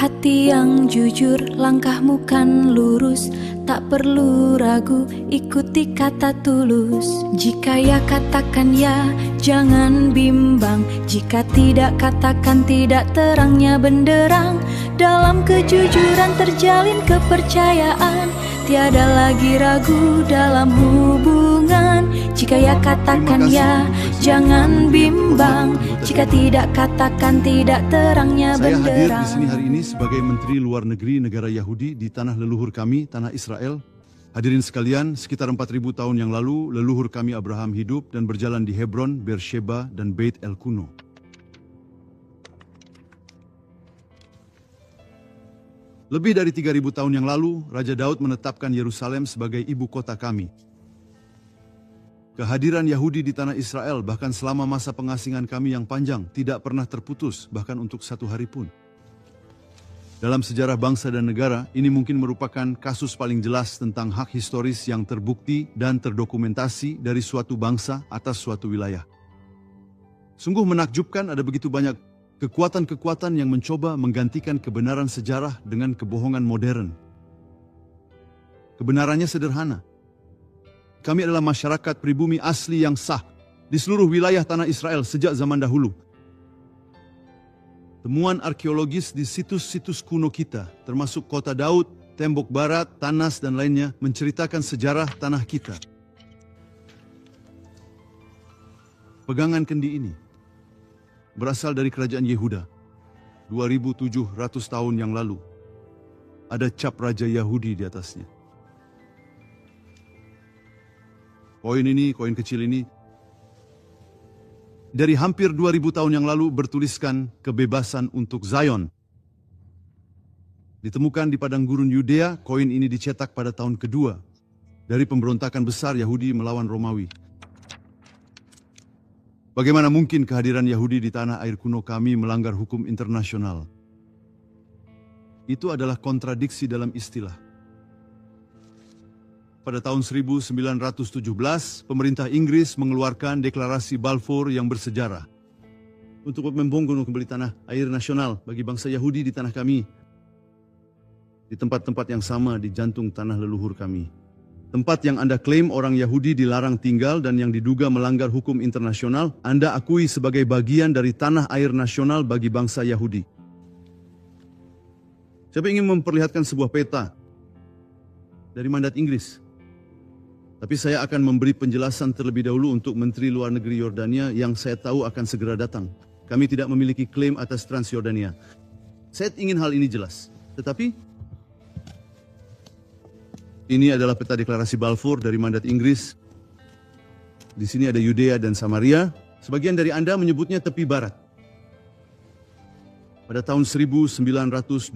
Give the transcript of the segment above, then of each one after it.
hati yang jujur, langkahmu kan lurus. Tak perlu ragu, ikuti kata tulus. Jika ya katakan ya, jangan bimbang. Jika tidak katakan tidak, terangnya benderang. Dalam kejujuran terjalin kepercayaan. Tiada lagi ragu dalam hubungan. Jika ya katakan ya, jangan bimbang. Jika tidak katakan tidak, terangnya benderang. Saya hadir di sini hari ini sebagai Menteri Luar Negeri negara Yahudi di tanah leluhur kami, tanah Israel. Hadirin sekalian, sekitar 4.000 tahun yang lalu, leluhur kami Abraham hidup dan berjalan di Hebron, Beersheba, dan Beit El Kuno. Lebih dari 3.000 tahun yang lalu, Raja Daud menetapkan Yerusalem sebagai ibu kota kami. Kehadiran Yahudi di tanah Israel bahkan selama masa pengasingan kami yang panjang tidak pernah terputus, bahkan untuk satu hari pun. Dalam sejarah bangsa dan negara, ini mungkin merupakan kasus paling jelas tentang hak historis yang terbukti dan terdokumentasi dari suatu bangsa atas suatu wilayah. Sungguh menakjubkan ada begitu banyak kekuatan-kekuatan yang mencoba menggantikan kebenaran sejarah dengan kebohongan modern. Kebenarannya sederhana. Kami adalah masyarakat pribumi asli yang sah di seluruh wilayah tanah Israel sejak zaman dahulu. Temuan arkeologis di situs-situs kuno kita, termasuk kota Daud, tembok barat, Tanas, dan lainnya, menceritakan sejarah tanah kita. Pegangan kendi ini berasal dari kerajaan Yehuda 2.700 tahun yang lalu. Ada cap Raja Yahudi di atasnya. Koin ini, koin kecil ini, dari hampir 2.000 tahun yang lalu bertuliskan kebebasan untuk Zion. Ditemukan di padang gurun Yudea, koin ini dicetak pada tahun kedua dari pemberontakan besar Yahudi melawan Romawi. Bagaimana mungkin kehadiran Yahudi di tanah air kuno kami melanggar hukum internasional? Itu adalah kontradiksi dalam istilah. Pada tahun 1917, pemerintah Inggris mengeluarkan deklarasi Balfour yang bersejarah untuk membangun kembali tanah air nasional bagi bangsa Yahudi di tanah kami, di tempat-tempat yang sama di jantung tanah leluhur kami. Tempat yang Anda klaim orang Yahudi dilarang tinggal dan yang diduga melanggar hukum internasional, Anda akui sebagai bagian dari tanah air nasional bagi bangsa Yahudi. Saya ingin memperlihatkan sebuah peta dari mandat Inggris. Tapi saya akan memberi penjelasan terlebih dahulu untuk Menteri Luar Negeri Yordania yang saya tahu akan segera datang. Kami tidak memiliki klaim atas Transjordania. Saya ingin hal ini jelas. Tetapi ini adalah peta deklarasi Balfour dari mandat Inggris. Di sini ada Yudea dan Samaria. Sebagian dari Anda menyebutnya tepi barat. Pada tahun 1921,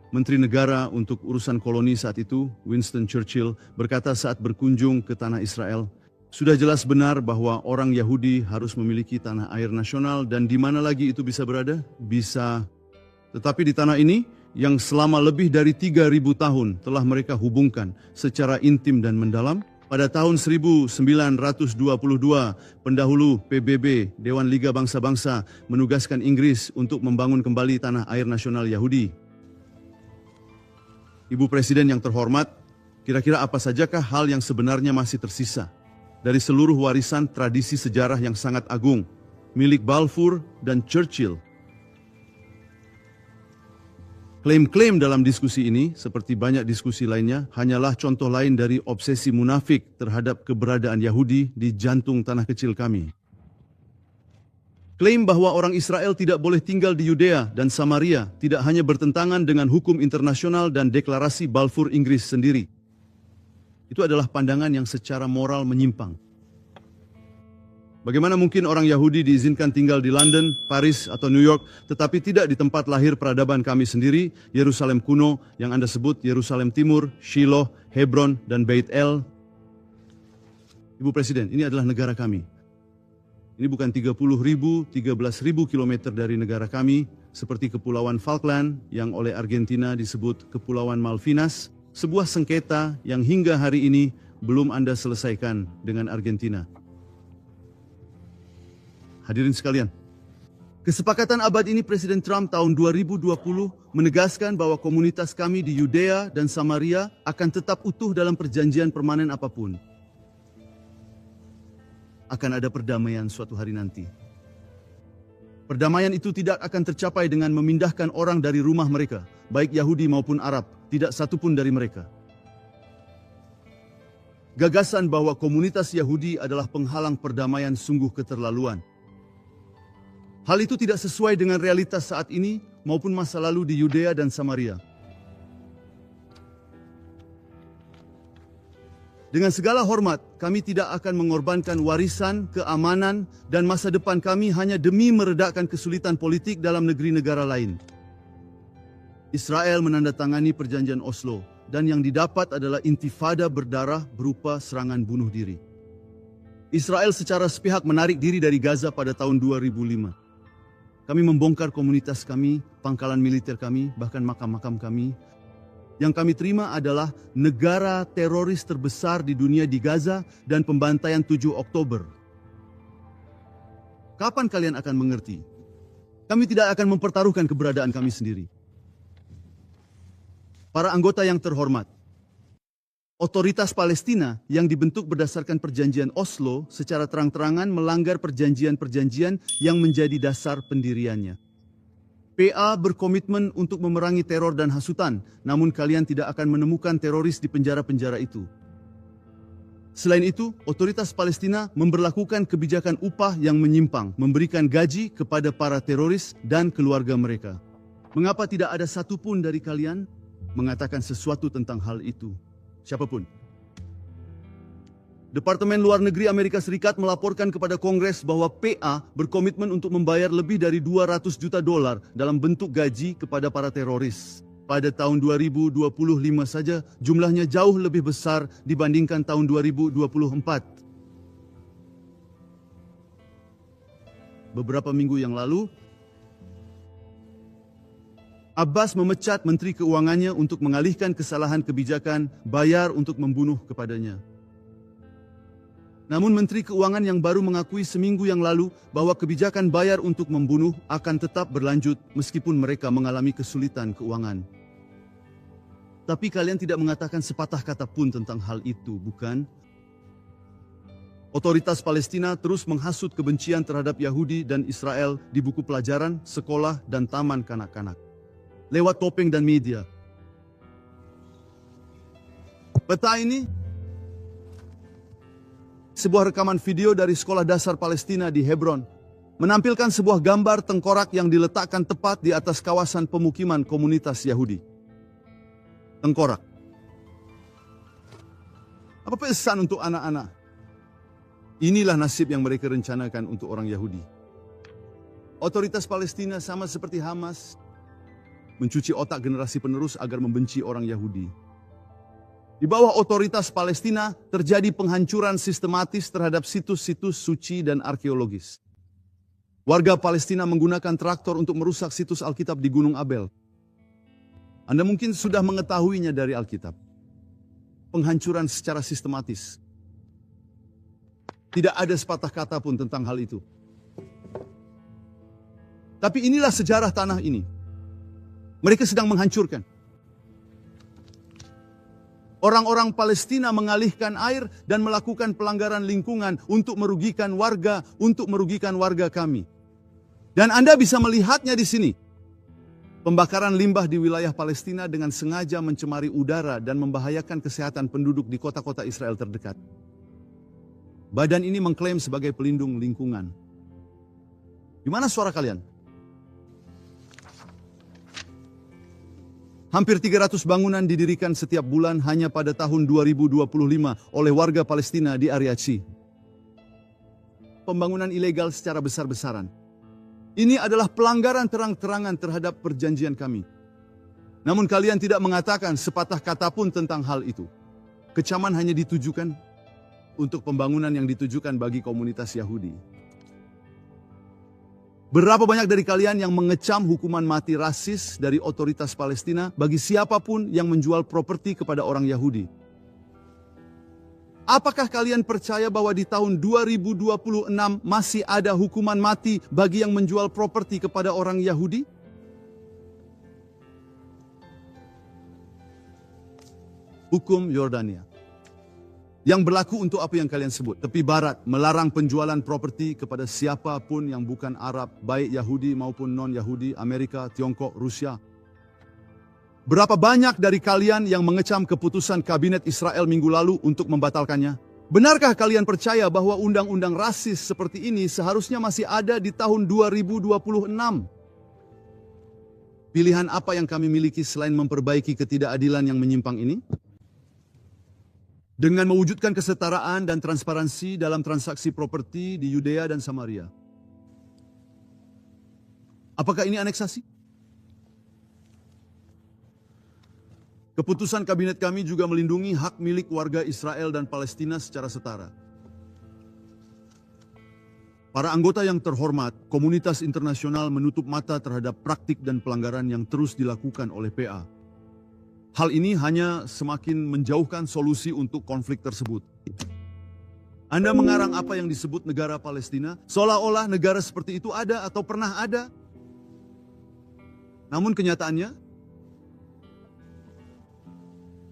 Menteri Negara untuk Urusan Koloni saat itu, Winston Churchill, berkata saat berkunjung ke tanah Israel, sudah jelas benar bahwa orang Yahudi harus memiliki tanah air nasional dan di mana lagi itu bisa berada? Bisa. Tetapi di tanah ini, yang selama lebih dari 3.000 tahun telah mereka hubungkan secara intim dan mendalam. Pada tahun 1922, pendahulu PBB, Dewan Liga Bangsa-Bangsa, menugaskan Inggris untuk membangun kembali tanah air nasional Yahudi. Ibu Presiden yang terhormat, kira-kira apa sajakah hal yang sebenarnya masih tersisa dari seluruh warisan tradisi sejarah yang sangat agung, milik Balfour dan Churchill? Klaim-klaim dalam diskusi ini, seperti banyak diskusi lainnya, hanyalah contoh lain dari obsesi munafik terhadap keberadaan Yahudi di jantung tanah kecil kami. Klaim bahwa orang Israel tidak boleh tinggal di Yudea dan Samaria tidak hanya bertentangan dengan hukum internasional dan deklarasi Balfour Inggris sendiri. Itu adalah pandangan yang secara moral menyimpang. Bagaimana mungkin orang Yahudi diizinkan tinggal di London, Paris, atau New York, tetapi tidak di tempat lahir peradaban kami sendiri, Yerusalem kuno, yang Anda sebut Yerusalem Timur, Shiloh, Hebron, dan Beit El? Ibu Presiden, ini adalah negara kami. Ini bukan 30.000, 13.000 kilometer dari negara kami, seperti Kepulauan Falkland, yang oleh Argentina disebut Kepulauan Malvinas, sebuah sengketa yang hingga hari ini belum Anda selesaikan dengan Argentina. Hadirin sekalian, Kesepakatan abad ini Presiden Trump tahun 2020 menegaskan bahwa komunitas kami di Yudea dan Samaria akan tetap utuh dalam perjanjian permanen apapun. Akan ada perdamaian suatu hari nanti. Perdamaian itu tidak akan tercapai dengan memindahkan orang dari rumah mereka, baik Yahudi maupun Arab, tidak satu pun dari mereka. Gagasan bahwa komunitas Yahudi adalah penghalang perdamaian sungguh keterlaluan. Hal itu tidak sesuai dengan realitas saat ini maupun masa lalu di Yudea dan Samaria. Dengan segala hormat, kami tidak akan mengorbankan warisan, keamanan, dan masa depan kami hanya demi meredakan kesulitan politik dalam negeri negara lain. Israel menandatangani perjanjian Oslo, dan yang didapat adalah intifada berdarah berupa serangan bunuh diri. Israel secara sepihak menarik diri dari Gaza pada tahun 2005. Kami membongkar komunitas kami, pangkalan militer kami, bahkan makam-makam kami. Yang kami terima adalah negara teroris terbesar di dunia di Gaza dan pembantaian 7 Oktober. Kapan kalian akan mengerti? Kami tidak akan mempertaruhkan keberadaan kami sendiri. Para anggota yang terhormat, otoritas Palestina yang dibentuk berdasarkan perjanjian Oslo secara terang-terangan melanggar perjanjian-perjanjian yang menjadi dasar pendiriannya. PA berkomitmen untuk memerangi teror dan hasutan, namun kalian tidak akan menemukan teroris di penjara-penjara itu. Selain itu, otoritas Palestina memberlakukan kebijakan upah yang menyimpang, memberikan gaji kepada para teroris dan keluarga mereka. Mengapa tidak ada satupun dari kalian mengatakan sesuatu tentang hal itu? Siapapun. Departemen Luar Negeri Amerika Serikat melaporkan kepada Kongres bahwa PA berkomitmen untuk membayar lebih dari 200 juta dolar dalam bentuk gaji kepada para teroris. Pada tahun 2025 saja jumlahnya jauh lebih besar dibandingkan tahun 2024. Beberapa minggu yang lalu, Abbas memecat Menteri Keuangannya untuk mengalihkan kesalahan kebijakan bayar untuk membunuh kepadanya. Namun Menteri Keuangan yang baru mengakui seminggu yang lalu bahwa kebijakan bayar untuk membunuh akan tetap berlanjut meskipun mereka mengalami kesulitan keuangan. Tapi kalian tidak mengatakan sepatah kata pun tentang hal itu, bukan? Otoritas Palestina terus menghasut kebencian terhadap Yahudi dan Israel di buku pelajaran, sekolah, dan taman kanak-kanak. Lewat topeng dan media. Peta ini sebuah rekaman video dari sekolah dasar Palestina di Hebron menampilkan sebuah gambar tengkorak yang diletakkan tepat di atas kawasan pemukiman komunitas Yahudi. Tengkorak. Apa pesan untuk anak-anak? Inilah nasib yang mereka rencanakan untuk orang Yahudi. Otoritas Palestina sama seperti Hamas mencuci otak generasi penerus agar membenci orang Yahudi. Di bawah otoritas Palestina terjadi penghancuran sistematis terhadap situs-situs suci dan arkeologis. Warga Palestina menggunakan traktor untuk merusak situs Alkitab di Gunung Abel. Anda mungkin sudah mengetahuinya dari Alkitab. Penghancuran secara sistematis. Tidak ada sepatah kata pun tentang hal itu. Tapi inilah sejarah tanah ini. Mereka sedang menghancurkan. Orang-orang Palestina mengalihkan air dan melakukan pelanggaran lingkungan untuk merugikan warga kami. Dan Anda bisa melihatnya di sini. Pembakaran limbah di wilayah Palestina dengan sengaja mencemari udara dan membahayakan kesehatan penduduk di kota-kota Israel terdekat. Badan ini mengklaim sebagai pelindung lingkungan. Di mana suara kalian? Hampir 300 bangunan didirikan setiap bulan hanya pada tahun 2025 oleh warga Palestina di area C. Pembangunan ilegal secara besar-besaran. Ini adalah pelanggaran terang-terangan terhadap perjanjian kami. Namun kalian tidak mengatakan sepatah kata pun tentang hal itu. Kecaman hanya ditujukan untuk pembangunan yang ditujukan bagi komunitas Yahudi. Berapa banyak dari kalian yang mengecam hukuman mati rasis dari otoritas Palestina bagi siapapun yang menjual properti kepada orang Yahudi? Apakah kalian percaya bahwa di tahun 2026 masih ada hukuman mati bagi yang menjual properti kepada orang Yahudi? Hukum Yordania yang berlaku untuk apa yang kalian sebut. Tepi barat melarang penjualan properti kepada siapapun yang bukan Arab, baik Yahudi maupun non-Yahudi, Amerika, Tiongkok, Rusia. Berapa banyak dari kalian yang mengecam keputusan kabinet Israel minggu lalu untuk membatalkannya? Benarkah kalian percaya bahwa undang-undang rasis seperti ini seharusnya masih ada di tahun 2026? Pilihan apa yang kami miliki selain memperbaiki ketidakadilan yang menyimpang ini? Dengan mewujudkan kesetaraan dan transparansi dalam transaksi properti di Yudea dan Samaria. Apakah ini aneksasi? Keputusan kabinet kami juga melindungi hak milik warga Israel dan Palestina secara setara. Para anggota yang terhormat, komunitas internasional menutup mata terhadap praktik dan pelanggaran yang terus dilakukan oleh PA. Hal ini hanya semakin menjauhkan solusi untuk konflik tersebut. Anda mengarang apa yang disebut negara Palestina, seolah-olah negara seperti itu ada atau pernah ada. Namun kenyataannya,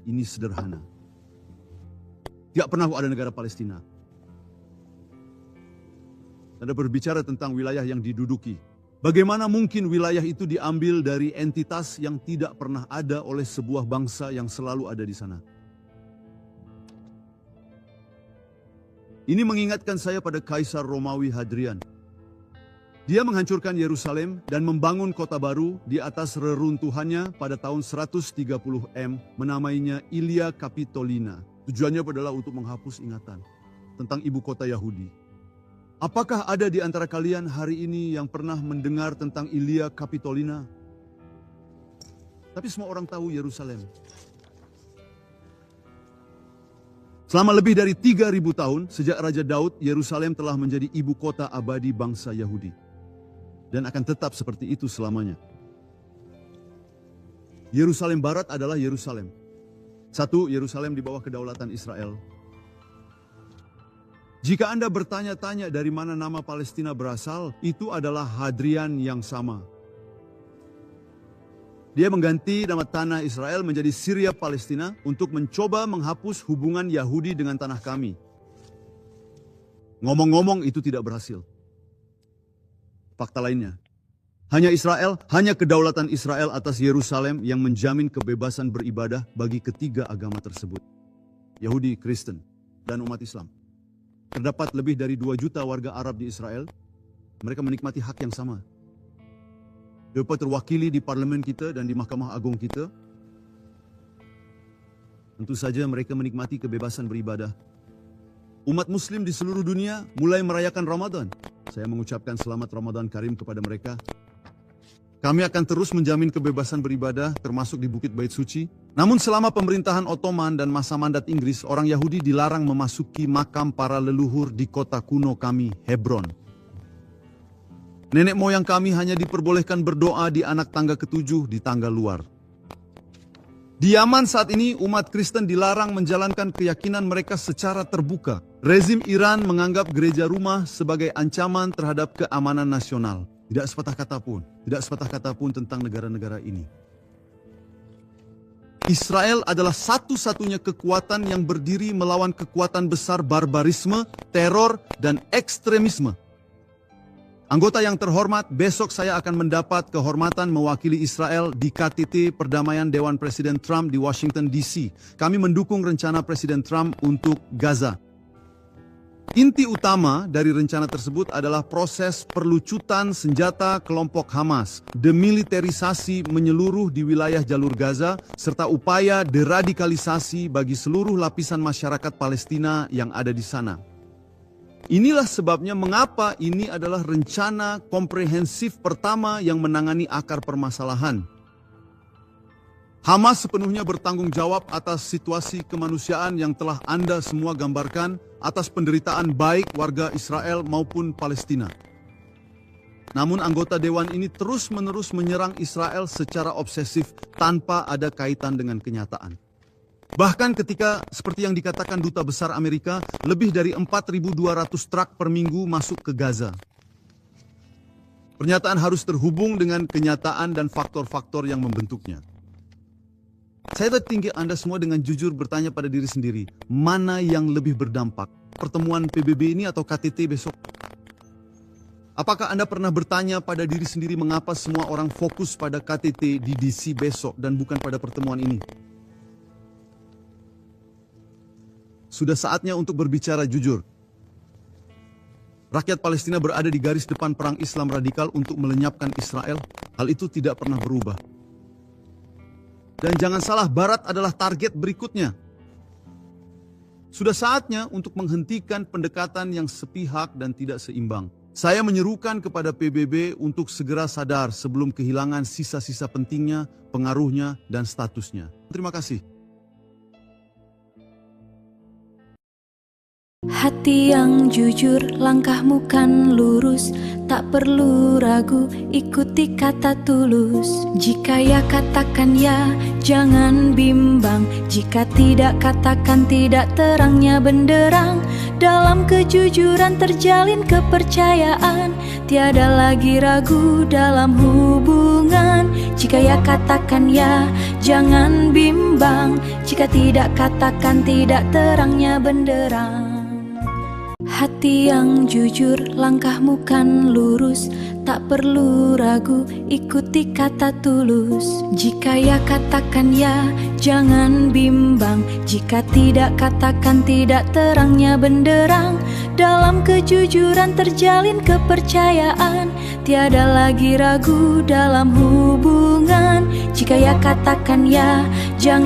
ini sederhana. Tidak pernah ada negara Palestina. Anda berbicara tentang wilayah yang diduduki. Bagaimana mungkin wilayah itu diambil dari entitas yang tidak pernah ada oleh sebuah bangsa yang selalu ada di sana? Ini mengingatkan saya pada Kaisar Romawi Hadrian. Dia menghancurkan Yerusalem dan membangun kota baru di atas reruntuhannya pada tahun 130 M, menamainya Ilia Capitolina. Tujuannya adalah untuk menghapus ingatan tentang ibu kota Yahudi. Apakah ada di antara kalian hari ini yang pernah mendengar tentang Ilia Capitolina? Tapi semua orang tahu Yerusalem. Selama lebih dari 3.000 tahun, sejak Raja Daud, Yerusalem telah menjadi ibu kota abadi bangsa Yahudi. Dan akan tetap seperti itu selamanya. Yerusalem Barat adalah Yerusalem. Satu, Yerusalem di bawah kedaulatan Israel. Jika Anda bertanya-tanya dari mana nama Palestina berasal, itu adalah Hadrian yang sama. Dia mengganti nama tanah Israel menjadi Syria Palestina untuk mencoba menghapus hubungan Yahudi dengan tanah kami. Ngomong-ngomong itu tidak berhasil. Fakta lainnya, hanya kedaulatan Israel atas Yerusalem yang menjamin kebebasan beribadah bagi ketiga agama tersebut. Yahudi, Kristen, dan umat Islam. Terdapat lebih dari 2 juta warga Arab di Israel. Mereka menikmati hak yang sama. Mereka terwakili di parlemen kita dan di Mahkamah Agung kita. Tentu saja mereka menikmati kebebasan beribadah. Umat Muslim di seluruh dunia mulai merayakan Ramadan. Saya mengucapkan selamat Ramadan Karim kepada mereka. Kami akan terus menjamin kebebasan beribadah, termasuk di Bukit Bait Suci. Namun selama pemerintahan Ottoman dan masa mandat Inggris, orang Yahudi dilarang memasuki makam para leluhur di kota kuno kami, Hebron. Nenek moyang kami hanya diperbolehkan berdoa di anak tangga ke-7 di tangga luar. Di Yaman saat ini, umat Kristen dilarang menjalankan keyakinan mereka secara terbuka. Rezim Iran menganggap gereja rumah sebagai ancaman terhadap keamanan nasional. Tidak sepatah kata pun tentang negara-negara ini. Israel adalah satu-satunya kekuatan yang berdiri melawan kekuatan besar barbarisme, teror, dan ekstremisme. Anggota yang terhormat, besok saya akan mendapat kehormatan mewakili Israel di KTT Perdamaian Dewan Presiden Trump di Washington DC. Kami mendukung rencana Presiden Trump untuk Gaza. Inti utama dari rencana tersebut adalah proses perlucutan senjata kelompok Hamas, demilitarisasi menyeluruh di wilayah jalur Gaza, serta upaya deradikalisasi bagi seluruh lapisan masyarakat Palestina yang ada di sana. Inilah sebabnya mengapa ini adalah rencana komprehensif pertama yang menangani akar permasalahan. Hamas sepenuhnya bertanggung jawab atas situasi kemanusiaan yang telah Anda semua gambarkan, atas penderitaan baik warga Israel maupun Palestina. Namun anggota dewan ini terus-menerus menyerang Israel secara obsesif tanpa ada kaitan dengan kenyataan. Bahkan ketika seperti yang dikatakan Duta Besar Amerika, lebih dari 4.200 truk per minggu masuk ke Gaza. Pernyataan harus terhubung dengan kenyataan dan faktor-faktor yang membentuknya. Saya tertinggi Anda semua dengan jujur bertanya pada diri sendiri, mana yang lebih berdampak? Pertemuan PBB ini atau KTT besok? Apakah Anda pernah bertanya pada diri sendiri mengapa semua orang fokus pada KTT di DC besok dan bukan pada pertemuan ini? Sudah saatnya untuk berbicara jujur. Rakyat Palestina berada di garis depan perang Islam radikal untuk melenyapkan Israel. Hal itu tidak pernah berubah. Dan jangan salah, Barat adalah target berikutnya. Sudah saatnya untuk menghentikan pendekatan yang sepihak dan tidak seimbang. Saya menyerukan kepada PBB untuk segera sadar sebelum kehilangan sisa-sisa pentingnya, pengaruhnya, dan statusnya. Terima kasih. Hati yang jujur, langkahmu kan lurus. Tak perlu ragu, ikuti kata tulus. Jika ya katakan ya, jangan bimbang. Jika tidak katakan tidak, terangnya benderang. Dalam kejujuran terjalin kepercayaan. Tiada lagi ragu dalam hubungan. Jika ya katakan ya, jangan bimbang. Jika tidak katakan tidak, terangnya benderang. Hati yang jujur, langkahmu kan lurus. Tak perlu ragu, ikuti kata tulus. Jika ya katakan ya, jangan bimbang. Jika tidak katakan tidak, terangnya benderang. Dalam kejujuran terjalin kepercayaan. Tiada lagi ragu dalam hubungan. Jika ya katakan ya, jangan